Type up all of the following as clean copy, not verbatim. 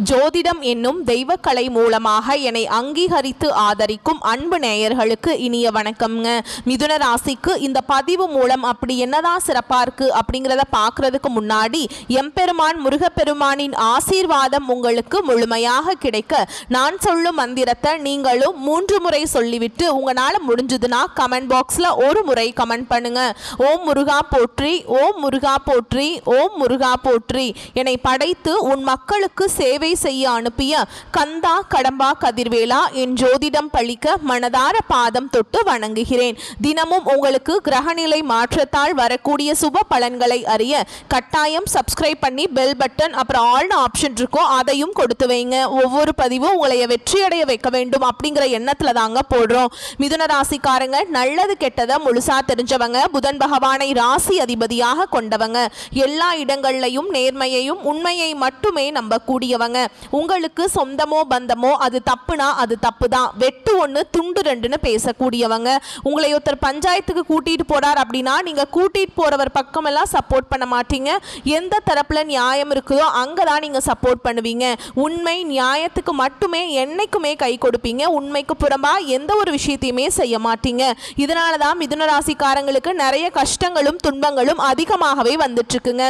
ஜோதிடம் என்னும் தெய்வக்கலை மூலமாக என்னை அங்கீகரித்து ஆதரிக்கும் அன்பு நேயர்களுக்கு இனிய வணக்கம்ங்க. மிதுன ராசிக்கு இந்த பதிவு மூலம் அப்படி என்னதான் சிறப்பா இருக்கு அப்படிங்கிறத பார்க்கறதுக்கு முன்னாடி எம்பெருமான் முருகப்பெருமானின் ஆசீர்வாதம் உங்களுக்கு முழுமையாக கிடைக்க நான் சொல்லும் மந்திரத்தை நீங்களும் 3 முறை சொல்லிவிட்டு உங்களால முடிஞ்சதுன்னா கமெண்ட் பாக்ஸ்ல ஒரு முறை கமெண்ட் பண்ணுங்க. ஓம் முருகா போற்றி, ஓம் முருகா போற்றி, ஓம் முருகா போற்றி. என்னை படைத்து உன் மக்களுக்கு சேவை செய்ய அனுப்பிய கந்தா கடம்பா கதிர்வேலா என் ஜோதிடம் பழிக்க மனதார பாதம் தொட்டு வணங்குகிறேன். தினமும் உங்களுக்கு கிரகநிலை மாற்றத்தால் வரக்கூடிய சுப பலன்களை அறிய கட்டாயம் சப்ஸ்கிரைப் பண்ணி பெல் பட்டன் அப்புறம் ஆல் ஆப்ஷன் இருக்கும் அதையும் கொடுத்து வைங்க. ஒவ்வொரு பதிவும் உங்களை வெற்றியடைய வைக்க வேண்டும் அப்படிங்கிற எண்ணத்துல தாங்க போடுறோம். மிதுன ராசிக்காரங்க நல்லது கெட்டதை முழுசா தெரிஞ்சவங்க, புதன் பகவானை ராசி அதிபதியாக கொண்டவங்க, எல்லா இடங்கள்லையும் நேர்மையையும் உண்மையை மட்டுமே நம்பக்கூடியவங்க. உங்களுக்கு சொந்தமோ பந்தமோ அது தப்புனா அது தப்பு தான், வெட்டு ஒன்று துண்டு ரெண்டுன்னு பேசக்கூடியவங்க. உங்களை ஒருத்தர் பஞ்சாயத்துக்கு கூட்டிட்டு போறார் அப்படின்னா நீங்க கூட்டிட்டு போறவர் பக்கமெல்லாம் சப்போர்ட் பண்ண மாட்டீங்க. எந்த தரப்புல நியாயம் இருக்குதோ அங்கதான் நீங்க சப்போர்ட் பண்ணுவீங்க. உண்மை நியாயத்துக்கு மட்டுமே என்னைக்குமே கை கொடுப்பீங்க. உண்மைக்கு புறம்பா எந்த ஒரு விஷயத்தையுமே செய்ய மாட்டீங்க. இதனாலதான் மிதுன ராசிக்காரங்களுக்கு நிறைய கஷ்டங்களும் துன்பங்களும் அதிகமாகவே வந்துட்டு இருக்குங்க.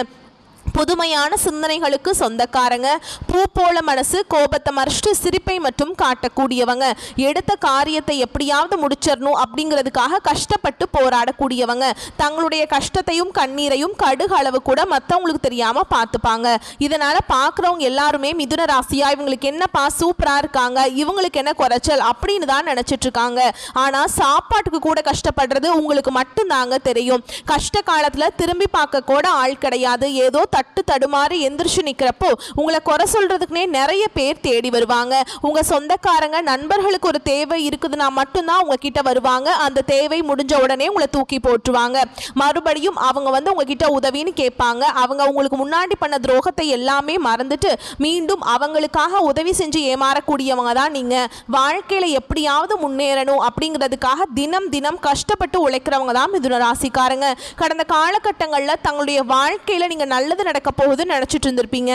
புதுமையான சிந்தனைகளுக்கு சொந்தக்காரங்க, பூ போல மனசு, கோபத்தை மறைச்சிட்டு சிரிப்பை மட்டும் காட்டக்கூடியவங்க, எடுத்த காரியத்தை எப்படியாவது முடிச்சிடணும் அப்படிங்கிறதுக்காக கஷ்டப்பட்டு போராடக்கூடியவங்க, தங்களுடைய கஷ்டத்தையும் கண்ணீரையும் கடுகு அளவு கூட மற்றவங்களுக்கு தெரியாம பார்த்துப்பாங்க. இதனால பார்க்குறவங்க எல்லாருமே மிதுன ராசியா இவங்களுக்கு என்னப்பா சூப்பரா இருக்காங்க, இவங்களுக்கு என்ன குறைச்சல் அப்படின்னு தான் நினைச்சிட்டு இருக்காங்க. ஆனா சாப்பாட்டுக்கு கூட கஷ்டப்படுறது உங்களுக்கு மட்டும்தாங்க தெரியும். கஷ்ட காலத்துல திரும்பி பார்க்க கூட ஆள் கிடையாது. ஏதோ தட்டு தடுமாறி எந்திரிச்சு நிக்கிறப்போ உங்களை குறை சொல்றதுக்குனே நிறைய பேர் தேடி வருவாங்க. உங்க சொந்தக்காரங்க நண்பர்களுக்கு ஒரு தேவை இருக்குதுன்னா மட்டும்தான் உங்ககிட்ட வருவாங்க. அந்த தேவை முடிஞ்ச உடனே உங்களை தூக்கி போட்டுருவாங்க. மறுபடியும் அவங்க உங்ககிட்ட உதவின்னு கேட்பாங்க. அவங்க உங்களுக்கு முன்னாடி பண்ண துரோகத்தை எல்லாமே மறந்துட்டு மீண்டும் அவங்களுக்காக உதவி செஞ்சு ஏமாறக்கூடியவங்க தான் நீங்க. வாழ்க்கையில எப்படியாவது முன்னேறணும் அப்படிங்கிறதுக்காக தினம் தினம் கஷ்டப்பட்டு உழைக்கிறவங்க தான் மிதுன ராசிக்காரங்க. கடந்த காலகட்டங்களில் தங்களுடைய வாழ்க்கையில நீங்க நல்லது நடக்க போகுதுன்னு நினைச்சிட்டு இருந்திருப்பீங்க.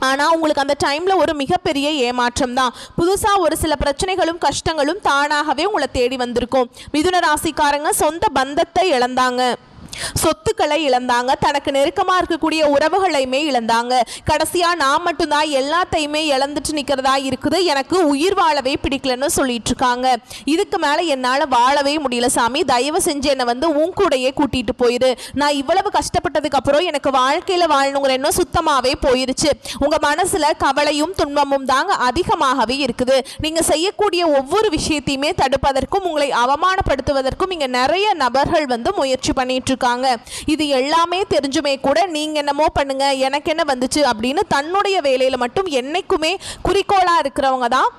ஆனால் உங்களுக்கு அந்த டைமில் ஒரு மிகப்பெரிய ஏமாற்றம் தான். புதுசாக ஒரு சில பிரச்சனைகளும் கஷ்டங்களும் தானாகவே உங்களை தேடி வந்திருக்கும். மிதுன ராசிக்காரங்க சொந்த பந்தத்தை இழந்தாங்க, சொத்துக்களை இழந்தாங்க, தனக்கு நெருக்கமாக இருக்கக்கூடிய உறவுகளையுமே இழந்தாங்க. கடைசியாக நான் மட்டும்தான் எல்லாத்தையுமே இழந்துட்டு நிற்கிறதா இருக்குது, எனக்கு உயிர் வாழவே பிடிக்கலன்னு சொல்லிட்டு இருக்காங்க. இதுக்கு மேலே என்னால் வாழவே முடியல சாமி, தயவு செஞ்சு என்னை உன் கூடையே கூட்டிகிட்டு போயிரு. நான் இவ்வளவு கஷ்டப்பட்டதுக்கு அப்புறம் எனக்கு வாழ்க்கையில் வாழணுங்கிற எண்ணம் சுத்தமாகவே போயிருச்சு. உங்கள் மனசில் கவலையும் துன்பமும் தாங்க அதிகமாகவே இருக்குது. நீங்கள் செய்யக்கூடிய ஒவ்வொரு விஷயத்தையுமே தடுப்பதற்கும் உங்களை அவமானப்படுத்துவதற்கும் இங்கே நிறைய நபர்கள் முயற்சி பண்ணிட்டு இருக்காங்க. இது எல்லாமே தெரிஞ்சுமே கூட நீங்க என்னமோ பண்ணுங்க எனக்கு என்ன வந்துச்சு அப்படின்னு தன்னுடைய வேலையில மட்டும் என்னைக்குமே குறிக்கோளா இருக்கிறவங்க தான்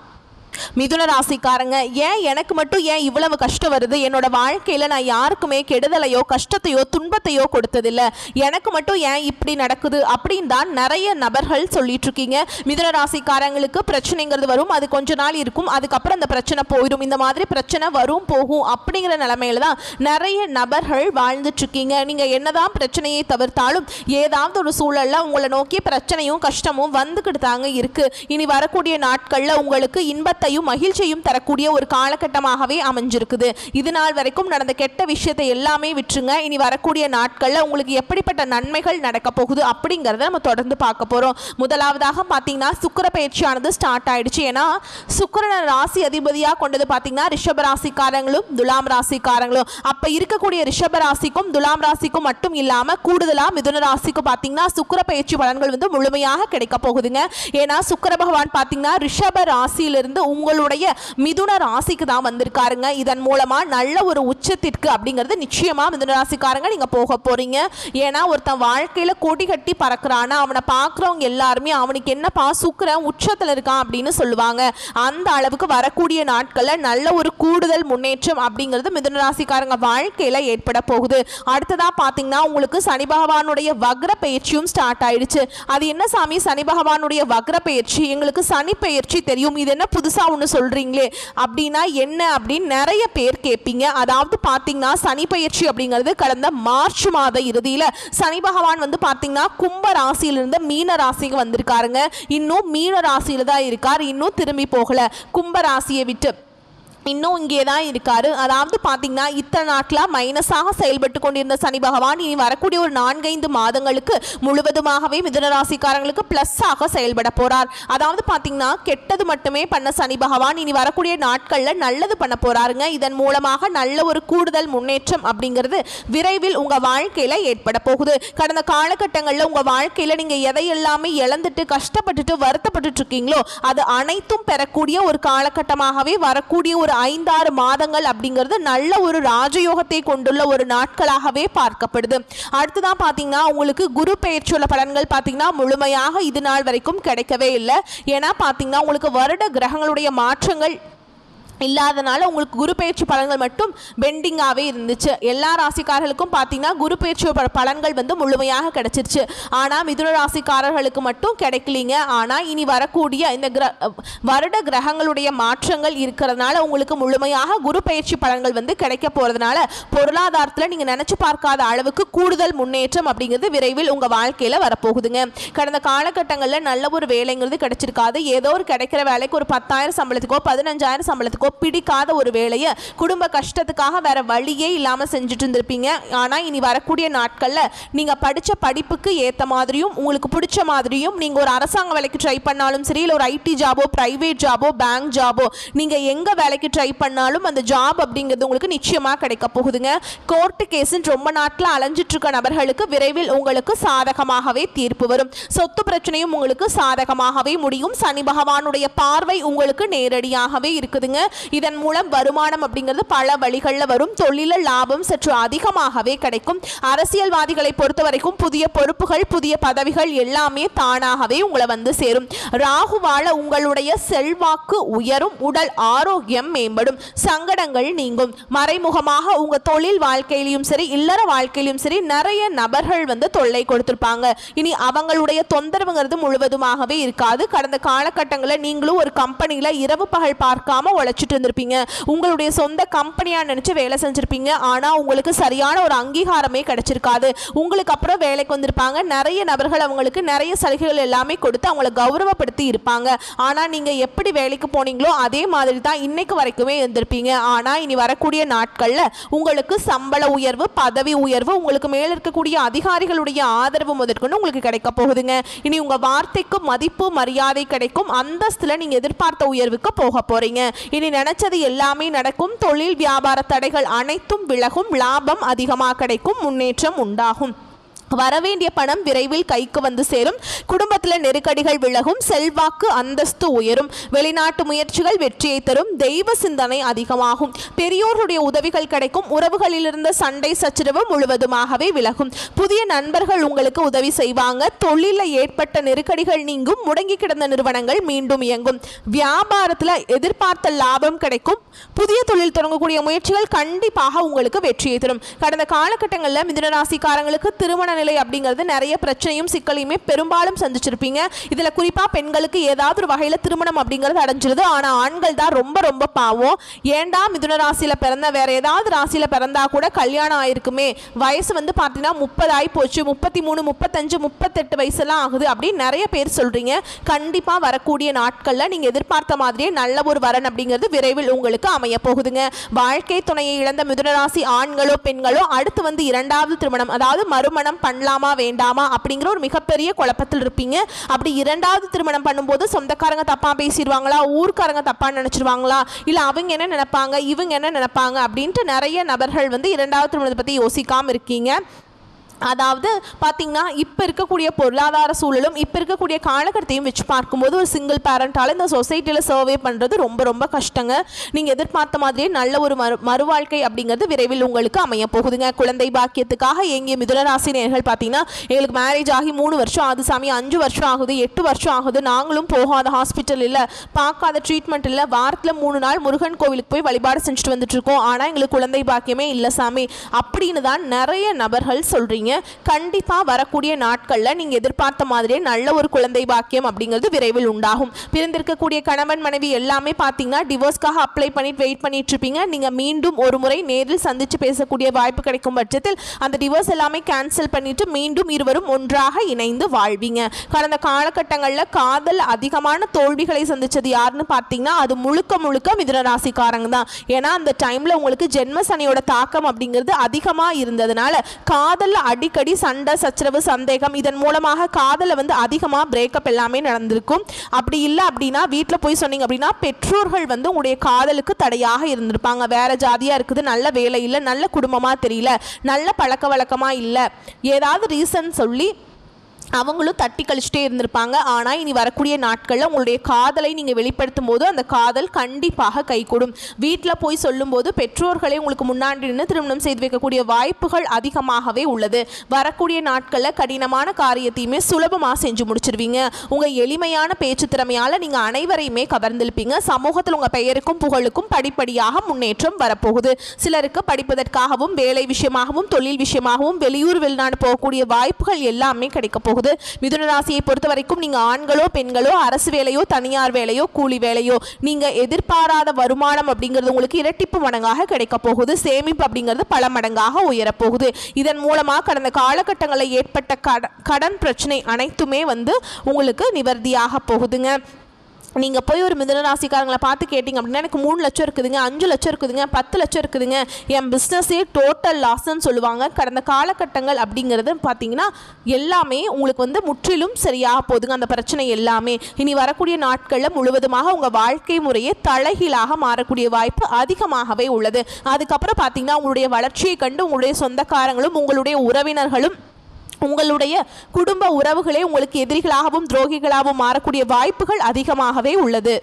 மிதுன ராசிக்காரங்க. ஏன் எனக்கு மட்டும் ஏன் இவ்வளவு கஷ்டம் வருது, என்னோட வாழ்க்கையில நான் யாருக்குமே கெடுதலையோ கஷ்டத்தையோ துன்பத்தையோ கொடுத்ததில்லை, எனக்கு மட்டும் ஏன் இப்படி நடக்குது அப்படின்னு தான் நிறைய நபர்கள் சொல்லிட்டு இருக்கீங்க. மிதுன ராசிக்காரங்களுக்கு பிரச்சனைங்கிறது வரும், அது கொஞ்ச நாள் இருக்கும், அதுக்கப்புறம் அந்த பிரச்சனை போயிடும். இந்த மாதிரி பிரச்சனை வரும் போகும் அப்படிங்கிற நிலைமையில தான் நிறைய நபர்கள் வாழ்ந்துட்டு இருக்கீங்க. நீங்க என்னதான் பிரச்சனையை தவிர்த்தாலும் ஏதாவது ஒரு சூழல்ல உங்களை நோக்கி பிரச்சனையும் கஷ்டமும் வந்துக்கிட்டு தாங்க இருக்கு. இனி வரக்கூடிய நாட்கள்ல உங்களுக்கு இன்பத்தையும் மகிழ்ச்சியும் தரக்கூடிய ஒரு காலகட்டமாகவே அமைஞ்சிருக்குது. இது நாள் வரைக்கும் நடந்த கெட்ட விஷயத்தை எல்லாமே விட்டுருங்க. இனி வரக்கூடிய நாட்கள்ல உங்களுக்கு எப்படிப்பட்ட நன்மைகள் நடக்க போகுது அப்படிங்கறத நம்ம தொடர்ந்து பார்க்க போறோம். முதலாவதாக பாத்தீங்கன்னா சுக்கிர பயிற்சியானது ஸ்டார்ட் ஆயிடுச்சு. ஏன்னா சுக்கிரனை ராசி அதிபதியா கொண்டது பாத்தீங்கன்னா ரிஷப ராசிக்காரங்களும் துலாம் ராசிக்காரங்களும். அப்ப இருக்கக்கூடிய ரிஷப ராசிக்கும் துலாம் ராசிக்கும் மட்டும் இல்லாம கூடுதலா மிதுன ராசிக்கு பாத்தீங்கன்னா சுக்கிர பயிற்சி பலன்கள் முழுமையாக கிடைக்க போகுதுங்க. ஏன்னா சுக்கிர பகவான் பாத்தீங்கன்னா ரிஷப ராசியிலிருந்து உங்களுடைய மிதுன ராசிக்கு தான் வந்திருக்காருங்க. இதன் மூலமா நல்ல ஒரு உச்சத்திற்கு அப்படிங்கிறது நிச்சயமா மிதுன ராசிக்காரங்க நீங்க போக போறீங்க. ஏன்னா ஒருத்தன் வாழ்க்கையில கொடி கட்டி பறக்கிறானா அவனை பார்க்குறவங்க எல்லாருமே அவனுக்கு என்னப்பா சுக்கிரன் உச்சத்தில் இருக்கான் அப்படின்னு சொல்லுவாங்க. அந்த அளவுக்கு வரக்கூடிய நாட்கள்ல நல்ல ஒரு கூடுதல் முன்னேற்றம் அப்படிங்கிறது மிதுன ராசிக்காரங்க வாழ்க்கையில ஏற்பட போகுது. அடுத்ததா பாத்தீங்கன்னா உங்களுக்கு சனி பகவானுடைய வக்ர பயிற்சியும் ஸ்டார்ட் ஆயிடுச்சு. அது என்ன சாமி சனி பகவானுடைய வக்ர பயிற்சி, எங்களுக்கு சனி பயிற்சி தெரியும், இது என்ன புதுசா புதுசாக ஒன்று சொல்கிறீங்களே அப்படின்னா என்ன அப்படின்னு நிறைய பேர் கேட்பீங்க. அதாவது பார்த்தீங்கன்னா சனி பயிற்சி அப்படிங்கிறது கடந்த மார்ச் மாத இறுதியில் சனி பகவான் வந்து பார்த்தீங்கன்னா கும்ப ராசியிலிருந்து மீன ராசிக்கு வந்திருக்காருங்க. இன்னும் மீன ராசியில் தான் இருக்கார், இன்னும் திரும்பி போகலை. கும்ப ராசியை விட்டு இன்னும் இங்கே தான் இருக்காரு. அதாவது பார்த்தீங்கன்னா இத்தனை நாட்களாக மைனஸாக செயல்பட்டு கொண்டிருந்த சனி பகவான் இனி வரக்கூடிய ஒரு 4-5 மாதங்களுக்கு முழுவதுமாகவே மிதுனராசிக்காரங்களுக்கு ப்ளஸ்ஸாக செயல்பட போகிறார். அதாவது பார்த்தீங்கன்னா கெட்டது மட்டுமே பண்ண சனி பகவான் இனி வரக்கூடிய நாட்களில் நல்லது பண்ண போகிறாருங்க. இதன் மூலமாக நல்ல ஒரு கூடுதல் முன்னேற்றம் அப்படிங்கிறது விரைவில் உங்கள் வாழ்க்கையில் ஏற்பட போகுது. கடந்த காலகட்டங்களில் உங்கள் வாழ்க்கையில் நீங்கள் எதை எல்லாமே இழந்துட்டு கஷ்டப்பட்டுட்டு வருத்தப்பட்டு இருக்கீங்களோ அது அனைத்தும் பெறக்கூடிய ஒரு காலகட்டமாகவே வரக்கூடிய ஒரு 5-6 மாதங்கள் அப்படிங்கிறது நல்ல ஒரு ராஜயோகத்தை கொண்டுள்ள ஒரு நாட்களாகவே பார்க்கப்படுது. அடுத்ததான் பார்த்தீங்கன்னா உங்களுக்கு குரு பெயர்ச்சியுள்ள பலன்கள் பார்த்தீங்கன்னா முழுமையாக இது நாள் வரைக்கும் கிடைக்கவே இல்லை. ஏன்னா பார்த்தீங்கன்னா உங்களுக்கு வருட கிரகங்களுடைய மாற்றங்கள் இல்லாதனால உங்களுக்கு குரு பயிற்சி பலன்கள் மட்டும் பெண்டிங்காகவே இருந்துச்சு. எல்லா ராசிக்காரர்களுக்கும் பார்த்தீங்கன்னா குரு பயிற்சி பலன்கள் வந்து முழுமையாக கிடைச்சிருச்சு. ஆனால் மிதுன ராசிக்காரர்களுக்கு மட்டும் கிடைக்கலிங்க. ஆனால் இனி வரக்கூடிய இந்த வருட கிரகங்களுடைய மாற்றங்கள் இருக்கிறதுனால உங்களுக்கு முழுமையாக குரு பயிற்சி பலன்கள் வந்து கிடைக்க போகிறதுனால பொருளாதாரத்தில் நீங்கள் நினச்சி பார்க்காத அளவுக்கு கூடுதல் முன்னேற்றம் அப்படிங்கிறது விரைவில் உங்கள் வாழ்க்கையில் வரப்போகுதுங்க. கடந்த காலகட்டங்களில் நல்ல ஒரு வேலைங்கிறது கிடைச்சிருக்காது. ஏதோ ஒரு கிடைக்கிற வேலைக்கு ஒரு 10,000 சம்பளத்துக்கோ 15,000 சம்பளத்துக்கோ பிடிக்காத ஒரு வேலையை குடும்ப கஷ்டத்துக்காக வேற வழியே இல்லாமல் செஞ்சுட்டு இருந்திருப்பீங்க. ஆனால் இனி வரக்கூடிய நாட்களில் நீங்கள் படித்த படிப்புக்கு ஏற்ற மாதிரியும் உங்களுக்கு பிடிச்ச மாதிரியும் நீங்கள் ஒரு அரசாங்க வேலைக்கு ட்ரை பண்ணாலும் சரி, இல்லை ஒரு ஐடி ஜாபோ பிரைவேட் ஜாபோ பேங்க் ஜாபோ நீங்கள் எங்கே வேலைக்கு ட்ரை பண்ணாலும் அந்த ஜாப் அப்படிங்கிறது உங்களுக்கு நிச்சயமாக கிடைக்க போகுதுங்க. கோர்ட்டு கேஸுன்னு ரொம்ப நாட்டில் அலைஞ்சிட்டு இருக்க நபர்களுக்கு விரைவில் உங்களுக்கு சாதகமாகவே தீர்ப்பு வரும். சொத்து பிரச்சனையும் உங்களுக்கு சாதகமாகவே முடியும். சனி பகவானுடைய பார்வை உங்களுக்கு நேரடியாகவே இருக்குதுங்க. இதன் மூலம் வருமானம் அப்படிங்கிறது பல வழிகளில் வரும். தொழில லாபம் சற்று அதிகமாகவே கிடைக்கும். அரசியல்வாதிகளை பொறுத்த வரைக்கும் புதிய பொறுப்புகள் புதிய பதவிகள் எல்லாமே தானாகவே உங்களை வந்து சேரும். ராகுவால உங்களுடைய செல்வாக்கு உயரும், உடல் ஆரோக்கியம் மேம்படும், சங்கடங்கள் நீங்கும். மறைமுகமாக உங்க தொழில் வாழ்க்கையிலும் சரி இல்லற வாழ்க்கையிலும் சரி நிறைய நபர்கள் வந்து தொல்லை கொடுத்திருப்பாங்க. இனி அவங்களுடைய தொந்தரவுங்கிறது முழுவதுமாகவே இருக்காது. கடந்த காலகட்டங்களில் நீங்களும் ஒரு கம்பெனியில் இரவு பகல் பார்க்காம உழைச்சிட்டு இருந்திருப்பீங்க. உங்களுடைய சொந்த கம்பெனியா நினைச்சு வேலை செஞ்சிருப்பீங்க. ஆனா உங்களுக்கு சரியான ஒரு அங்கீகாரமே கிடைச்சிருக்காது. உங்களுக்கு அப்புறம் வேலைக்கு வந்திருப்பாங்க நிறைய நபர்கள், அவங்களுக்கு நிறைய சலுகைகள் எல்லாமே கொடுத்து அவங்களை கௌரவப்படுத்தி இருப்பாங்க. ஆனா நீங்க எப்படி வேலைக்கு போனீங்களோ அதே மாதிரி தான் இன்னைக்கு வரைக்குமே இருந்திருப்பீங்க. ஆனா இனி வரக்கூடிய நாட்கள்ல உங்களுக்கு சம்பள உயர்வு பதவி உயர்வு உங்களுக்கு மேல இருக்கக்கூடிய அதிகாரிகளுடைய ஆதரவு முதற்கொண்டு உங்களுக்கு கிடைக்க போகுதுங்க. இனி உங்க வார்த்தைக்கு மதிப்பு மரியாதை கிடைக்கும். அந்தஸ்துல நீங்க எதிர்பார்த்த உயர்வுக்கு போக போறீங்க. இனி நினைச்சது எல்லாமே நடக்கும். தொழில் வியாபார தடைகள் அனைத்தும் விலகும். லாபம் அதிகமாக கிடைக்கும். முன்னேற்றம் உண்டாகும். வரவேண்டிய பணம் விரைவில் கைக்கு வந்து சேரும். குடும்பத்தில் நெருக்கடிகள் விலகும். செல்வாக்கு அந்தஸ்து உயரும். வெளிநாட்டு முயற்சிகள் வெற்றியை தரும். தெய்வ சிந்தனை அதிகமாகும். பெரியோருடைய உதவிகள் கிடைக்கும். உறவுகளில் இருந்த சண்டை சச்சரவு முழுவதுமாகவே விலகும். புதிய நண்பர்கள் உங்களுக்கு உதவி செய்வாங்க. தொழிலில் ஏற்பட்ட நெருக்கடிகள் நீங்கும். முடங்கி கிடந்த நிறுவனங்கள் மீண்டும் இயங்கும். வியாபாரத்தில் எதிர்பார்த்த லாபம் கிடைக்கும். புதிய தொழில் தொடங்கக்கூடிய முயற்சிகள் கண்டிப்பாக உங்களுக்கு வெற்றியை தரும். கடந்த காலகட்டங்களில் மிதுன ராசிக்காரங்களுக்கு திருமண நிலை அப்படிங்கிறது நிறைய பிரச்சனையும் சிக்கலையுமே பெரும்பாலும் சந்திச்சிருப்பீங்க. இதுல குறிப்பா பெண்களுக்கு ஏதாவது ஒரு வகையில திருமணம் அப்படிங்கிறது அடைஞ்சிருது. ஆனா ஆண்கள் தான் ரொம்ப ரொம்ப பாவம். ஏண்டா மிதுன ராசியில பிறந்த வேற ஏதாவது ராசியில பிறந்தா கூட கல்யாணம் ஆயிருக்குமே, வயசு வந்து பார்த்தீங்கன்னா 30 ஆகி போச்சு, 33 35 38 வயசுலாம் ஆகுது அப்படின்னு நிறைய பேர் சொல்றீங்க. கண்டிப்பா வரக்கூடிய நாட்கள்ல நீங்க எதிர்பார்த்த மாதிரியே நல்ல ஒரு வரன் அப்படிங்கிறது விரைவில் உங்களுக்கு அமைய போகுதுங்க. வாழ்க்கை துணையை இழந்த மிதுன ராசி ஆண்களோ பெண்களோ அடுத்து வந்து 2வது திருமணம் அதாவது மறுமணம் பண்ணலாமா வேண்டாமா அப்படிங்கிற ஒரு மிகப்பெரிய குழப்பத்தில் இருப்பீங்க. அப்படி 2வது திருமணம் பண்ணும்போது சொந்தக்காரங்க தப்பா பேசிடுவாங்களா, ஊர்க்காரங்க தப்பா நினைச்சிருவாங்களா, இல்ல அவங்க என்ன நினைப்பாங்க இவங்க என்ன நினைப்பாங்க அப்படின்ட்டு நிறைய நபர்கள் வந்து 2வது திருமணத்தை பத்தி யோசிக்காம இருக்கீங்க. அதாவது பார்த்தீங்கன்னா இப்போ இருக்கக்கூடிய பொருளாதார சூழலும் இப்போ இருக்கக்கூடிய காலகட்டத்தையும் வச்சு பார்க்கும்போது ஒரு சிங்கிள் பேரண்டால் இந்த சொசைட்டியில் சர்வே பண்ணுறது ரொம்ப ரொம்ப கஷ்டங்க. நீங்கள் எதிர்பார்த்த மாதிரியே நல்ல ஒரு மறுவாழ்க்கை அப்படிங்கிறது விரைவில் உங்களுக்கு அமைய போகுதுங்க. குழந்தை பாக்கியத்துக்காக எங்கிய மிதுன ராசி நேயர்கள் பார்த்தீங்கன்னா எங்களுக்கு மேரேஜ் ஆகி 3 வருஷம் ஆகுது சாமி, 5 வருஷம் ஆகுது, 8 வருஷம் ஆகுது, நாங்களும் போகாத ஹாஸ்பிட்டல் இல்லை, பார்க்காத ட்ரீட்மெண்ட் இல்லை, வாரத்தில் 3 நாள் முருகன் கோவிலுக்கு போய் வழிபாடு செஞ்சுட்டு வந்துட்டு இருக்கோம், ஆனால் எங்களுக்கு குழந்தை பாக்கியமே இல்லை சாமி அப்படின்னு தான் நிறைய நபர்கள் சொல்கிறீங்க. இருப்பீங்க. கண்டிப்பாக வரக்கூடிய நாட்களில் நீங்கள் எதிர்பார்த்த மாதிரியே நல்ல ஒரு குழந்தை பாக்கியம் அப்படிங்கிறது விரைவில் உண்டாகும். பிரிந்திருக்கக்கூடிய கணவன் மனைவி எல்லாமே பார்த்தீங்கன்னா டிவோர்ஸ்க்காக அப்ளை பண்ணிட்டு வெயிட் பண்ணிட்டு இருப்பீங்க. நீங்கள் மீண்டும் ஒரு முறை நேரில் சந்தித்து பேசக்கூடிய வாய்ப்பு கிடைக்கும் பட்சத்தில் அந்த டிவோர்ஸ் எல்லாமே கேன்சல் பண்ணிட்டு மீண்டும் இருவரும் ஒன்றாக இணைந்து வாழ்வீங்க. கடந்த காலகட்டங்களில் காதல் அதிகமான தோல்விகளை சந்திச்சது யாருன்னு பார்த்தீங்கன்னா அது முழுக்க மிதுன ராசிக்காரங்க தான். ஏன்னா அந்த டைம்ல உங்களுக்கு ஜென்ம சனியோட தாக்கம் அப்படிங்கிறது அதிகமாக இருந்ததுனால காதலில் அடிக்கடி சண்டை சச்சரவு சந்தேகம் இதன் மூலமாக காதலை வந்து அதிகமாக பிரேக்கப் எல்லாமே நடந்திருக்கும். அப்படி இல்லை அப்படின்னா வீட்டில் போய் சொன்னீங்க அப்படின்னா பெற்றோர்கள் வந்து உங்களுடைய காதலுக்கு தடையாக இருந்திருப்பாங்க. வேற ஜாதியாக இருக்குது, நல்ல வேலை இல்லை, நல்ல குடும்பமாக தெரியல, நல்ல பழக்க வழக்கமாக இல்லை, ஏதாவது ரீசன் சொல்லி அவங்களும் தட்டி கழிச்சிட்டே இருந்திருப்பாங்க. ஆனால் இனி வரக்கூடிய நாட்களில் உங்களுடைய காதலை நீங்கள் வெளிப்படுத்தும் போது அந்த காதல் கண்டிப்பாக கைகூடும். வீட்டில் போய் சொல்லும்போது பெற்றோர்களை உங்களுக்கு முன்னாடி நின்று திருமணம் செய்து வைக்கக்கூடிய வாய்ப்புகள் அதிகமாகவே உள்ளது. வரக்கூடிய நாட்களில் கடினமான காரியத்தையுமே சுலபமாக செஞ்சு முடிச்சிருவீங்க. உங்கள் எளிமையான பேச்சு திறமையால் நீங்கள் அனைவரையுமே கவர்ந்திருப்பீங்க. சமூகத்தில் உங்கள் பெயருக்கும் புகழுக்கும் படிப்படியாக முன்னேற்றம் வரப்போகுது. சிலருக்கு படிப்பதற்காகவும் வேலை விஷயமாகவும் தொழில் விஷயமாகவும் வெளியூர் வெளிநாடு போகக்கூடிய வாய்ப்புகள் எல்லாமே கிடைக்க போகுது. மிதுன ராசியை பொறுத்த வரைக்கும் நீங்க ஆண்களோ பெண்களோ அரசு வேலையோ தனியார் வேலையோ கூலி வேலையோ நீங்க எதிர்பாராத வருமானம் அப்படிங்கிறது உங்களுக்கு இரட்டிப்பு மடங்காக கிடைக்க போகுது. சேமிப்பு அப்படிங்கிறது பல மடங்காக உயரப்போகுது. இதன் மூலமாக கடந்த காலகட்டங்களில் ஏற்பட்ட கடன் பிரச்சனை அனைத்துமே வந்து உங்களுக்கு நிவர்த்தியாக போகுதுங்க. நீங்கள் போய் ஒரு மிதுன ராசிக்காரங்களை பார்த்து கேட்டிங்க அப்படின்னா எனக்கு 3 லட்சம் இருக்குதுங்க, 5 லட்சம் இருக்குதுங்க, 10 லட்சம் இருக்குதுங்க, என் பிஸ்னஸே டோட்டல் லாஸ்ன்னு சொல்லுவாங்க. கடந்த காலகட்டங்கள் அப்படிங்கிறது பார்த்தீங்கன்னா எல்லாமே உங்களுக்கு வந்து முற்றிலும் சரியாக போகுதுங்க. அந்த பிரச்சனை எல்லாமே இனி வரக்கூடிய நாட்களில் முழுவதுமாக உங்கள் வாழ்க்கை முறையே தலைகீழாக மாறக்கூடிய வாய்ப்பு அதிகமாகவே உள்ளது. அதுக்கப்புறம் பார்த்தீங்கன்னா உங்களுடைய வளர்ச்சியை கண்டு உங்களுடைய சொந்தக்காரங்களும் உங்களுடைய உறவினர்களும் உங்களுடைய குடும்ப உறவுகளே உங்களுக்கு எதிரிகளாகவும் துரோகிகளாகவும் மாறக்கூடிய வாய்ப்புகள் அதிகமாகவே உள்ளது.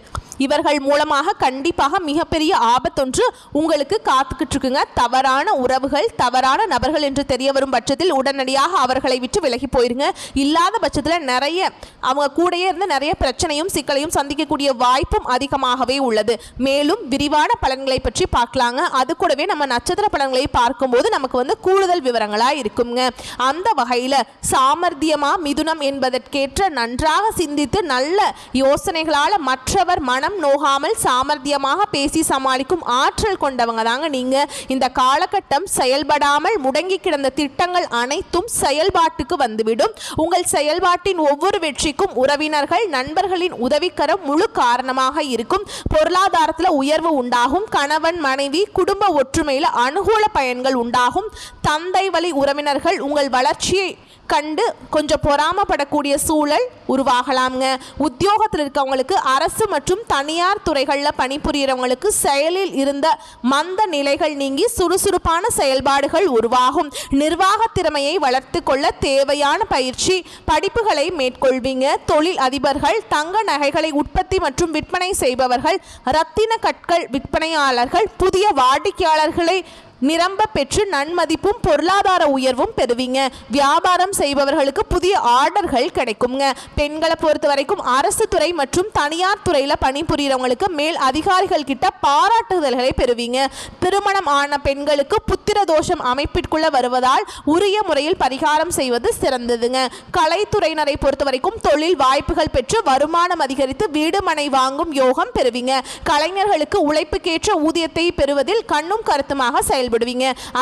இவர்கள் மூலமாக கண்டிப்பாக மிகப்பெரிய ஆபத்தொன்று உங்களுக்கு காத்துக்கிட்டு இருக்குங்க. தவறான உறவுகள் தவறான நபர்கள் என்று தெரிய வரும் பட்சத்தில் உடனடியாக அவர்களை விட்டு விலகி போயிருங்க. இல்லாத பட்சத்தில் நிறைய அவங்க கூடயே இருந்து நிறைய பிரச்சனையும் சிக்கலையும் சந்திக்கக்கூடிய வாய்ப்பும் அதிகமாகவே உள்ளது. மேலும் விரிவான பலன்களை பற்றி பார்க்கலாங்க. அது கூடவே நம்ம நட்சத்திர பலன்களை பார்க்கும்போது நமக்கு வந்து கூடுதல் விவரங்களாக இருக்குங்க. அந்த வகையில் சாமர்த்தியமா மிதுனம் என்பதற்கேற்ற நன்றாக சிந்தித்து நல்ல யோசனைகளால் மற்றவர் மனம் நோகாமல் சாமர்த்தியமாக பேசி சமாளிக்கும் ஆற்றல் கொண்டவங்க தாங்க நீங்க. இந்த காலகட்டம் செயல்படாமல் முடங்கி கிடந்த திட்டங்கள் அனைத்தும் செயல்பாட்டுக்கு வந்துவிடும். உங்கள் செயல்பாட்டின் ஒவ்வொரு வெற்றிக்கும் உறவினர்கள் நண்பர்களின் உதவிக்கரம் முழு காரணமாக இருக்கும். பொருளாதாரத்தில் உயர்வு உண்டாகும். கணவன் மனைவி குடும்ப ஒற்றுமையில் அனுகூல பயன்கள் உண்டாகும். தந்தை வழி உறவினர்கள் உங்கள் வளர்ச்சியை கண்டு கொஞ்சம் பொறாமப்படக்கூடிய சூழல் உருவாகலாம்ங்க. உத்தியோகத்தில் இருக்கவங்களுக்கு அரசு மற்றும் தனியார் துறைகளில் பணிபுரியறவங்களுக்கு செயலில் இருந்த மந்த நிலைகள் நீங்கி சுறுசுறுப்பான செயல்பாடுகள் உருவாகும். நிர்வாக திறமையை வளர்த்து கொள்ள தேவையான பயிற்சி படிப்புகளை மேற்கொள்வீங்க. தொழில் அதிபர்கள் தங்க நகைகளை உற்பத்தி மற்றும் விற்பனை செய்பவர்கள் ரத்தின கற்கள் விற்பனையாளர்கள் புதிய வாடிக்கையாளர்களை நிரம்ப பெற்று நன்மதிப்பும் பொருளாதார உயர்வும் பெறுவீங்க. வியாபாரம் செய்பவர்களுக்கு புதிய ஆர்டர்கள் கிடைக்குங்க. பெண்களை பொறுத்த வரைக்கும் அரசு துறை மற்றும் தனியார் துறையில் பணிபுரியறவங்களுக்கு மேல் அதிகாரிகள் கிட்ட பாராட்டுதல்களை பெறுவீங்க. திருமணம் ஆன பெண்களுக்கு புத்திர தோஷம் அமைப்பிற்குள்ள வருவதால் உரிய முறையில் பரிகாரம் செய்வது சிறந்ததுங்க. கலைத்துறையினரை பொறுத்த வரைக்கும் தொழில் வாய்ப்புகள் பெற்று வருமானம் அதிகரித்து வீடு மனை வாங்கும் யோகம் பெறுவீங்க. கலைஞர்களுக்கு உழைப்புக்கேற்ற ஊதியத்தை பெறுவதில் கண்ணும் கருத்துமாக செயல்படுவீங்க.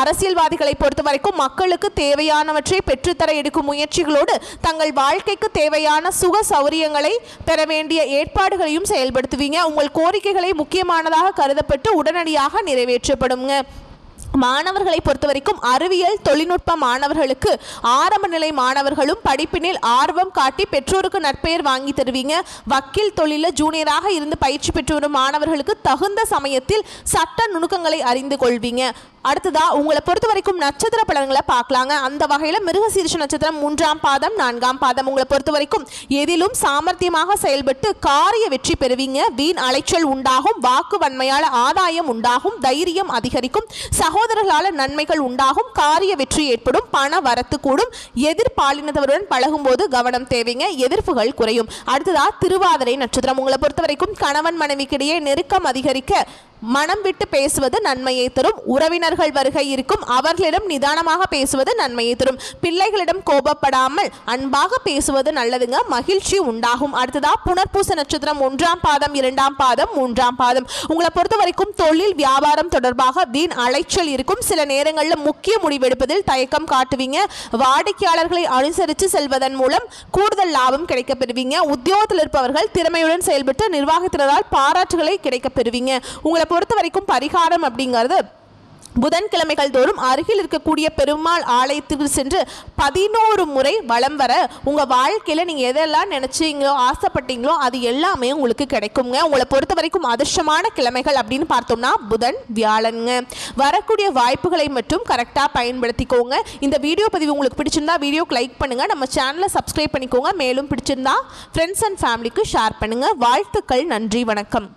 அரசியல்வாதிகளை பொறுத்த வரைக்கும் மக்களுக்கு தேவையானவற்றை பெற்றுத்தர எடுக்கும் முயற்சிகளோடு தங்கள் வாழ்க்கைக்கு தேவையான சுக சௌரியங்களை பெற வேண்டிய ஏற்பாடுகளையும் செயல்படுத்துவீங்க. உங்கள் கோரிக்கைகளை முக்கியமானதாக கருதப்பட்டு உடனடியாக நிறைவேற்றப்படுங்க. மாணவர்களை பொறுத்த வரைக்கும் அறிவியல் தொழில்நுட்ப மாணவர்களுக்கு ஆரம்ப நிலை மாணவர்களும் படிப்பினில் ஆர்வம் காட்டி பெற்றோருக்கு நற்பெயர் வாங்கி தருவீங்க. வக்கீல் தொழிலில் ஜூனியராக இருந்து பயிற்சி பெற்று வரும் மாணவர்களுக்கு தகுந்த சமயத்தில் சட்ட நுணுக்கங்களை அறிந்து கொள்வீங்க. அடுத்ததா உங்களை பொறுத்த வரைக்கும் நட்சத்திர பலன்களை பார்க்கலாங்க. அந்த வகையில் மிருகசீரிஷ நட்சத்திரம் 3ஆம் பாதம் 4ஆம் பாதம் உங்களை பொறுத்த வரைக்கும் எதிலும் சாமர்த்தியமாக செயல்பட்டு காரிய வெற்றி பெறுவீங்க. வீண் அலைச்சல் உண்டாகும். வாக்கு வன்மையால் ஆதாயம் உண்டாகும். தைரியம் அதிகரிக்கும். சகோதரர்களால் நன்மைகள் உண்டாகும். காரிய வெற்றி ஏற்படும். பண வரத்து கூடும். எதிர்பாலினத்தவருடன் பழகும் போது கவனம் தேவைங்க. எதிர்ப்புகள் குறையும். அடுத்ததா திருவாதிரை நட்சத்திரம் உங்களை பொறுத்த வரைக்கும் கணவன் மனைவிக்கிடையே நெருக்கம் அதிகரிக்க மனம் விட்டு பேசுவது நன்மையை தரும். உறவினர்கள் வருகை இருக்கும், அவர்களிடம் நிதானமாக பேசுவது நன்மையை தரும். பிள்ளைகளிடம் கோபப்படாமல் அன்பாக பேசுவது நல்லதுங்க, மகிழ்ச்சி உண்டாகும். அடுத்ததா புனர்பூச நட்சத்திரம் 1ஆம் பாதம் 2ஆம் பாதம் 3ஆம் பாதம். உங்களை பொறுத்த வரைக்கும் தொழில் வியாபாரம் தொடர்பாக வீண் அலைச்சல் இருக்கும். சில நேரங்களில் முக்கிய முடிவெடுப்பதில் தயக்கம் காட்டுவீங்க. வாடிக்கையாளர்களை அனுசரித்து செல்வதன் மூலம் கூடுதல் லாபம் கிடைக்கப் பெறுவீங்க. உத்தியோகத்தில் இருப்பவர்கள் திறமையுடன் செயல்பட்டு நிர்வாகத்தினரால் பாராட்டுகளை கிடைக்கப் பெறுவீங்க. உங்களை பொறுத்த வரைக்கும் பரிகாரம் அப்படிங்கிறது புதன்கிழமைகள் தோறும் அருகில் இருக்கக்கூடிய பெருமாள் ஆலயத்துக்கு சென்று 11 முறை வலம் வர உங்கள் வாழ்க்கையில் நீங்கள் எதெல்லாம் நினச்சிங்களோ ஆசைப்பட்டீங்களோ அது எல்லாமே உங்களுக்கு கிடைக்குங்க. உங்களை பொறுத்த வரைக்கும் அதிர்ஷ்டமான கிழமைகள் அப்படின்னு பார்த்தோம்னா புதன் வியாழனுங்க. வரக்கூடிய வாய்ப்புகளை மட்டும் கரெக்டாக பயன்படுத்திக்கோங்க. இந்த வீடியோ பதிவு உங்களுக்கு பிடிச்சிருந்தா வீடியோக்கு லைக் பண்ணுங்கள், நம்ம சேனலை சப்ஸ்கிரைப் பண்ணிக்கோங்க. மேலும் பிடிச்சிருந்தா ஃப்ரெண்ட்ஸ் அண்ட் ஃபேமிலிக்கு ஷேர் பண்ணுங்கள். வாழ்த்துக்கள், நன்றி, வணக்கம்.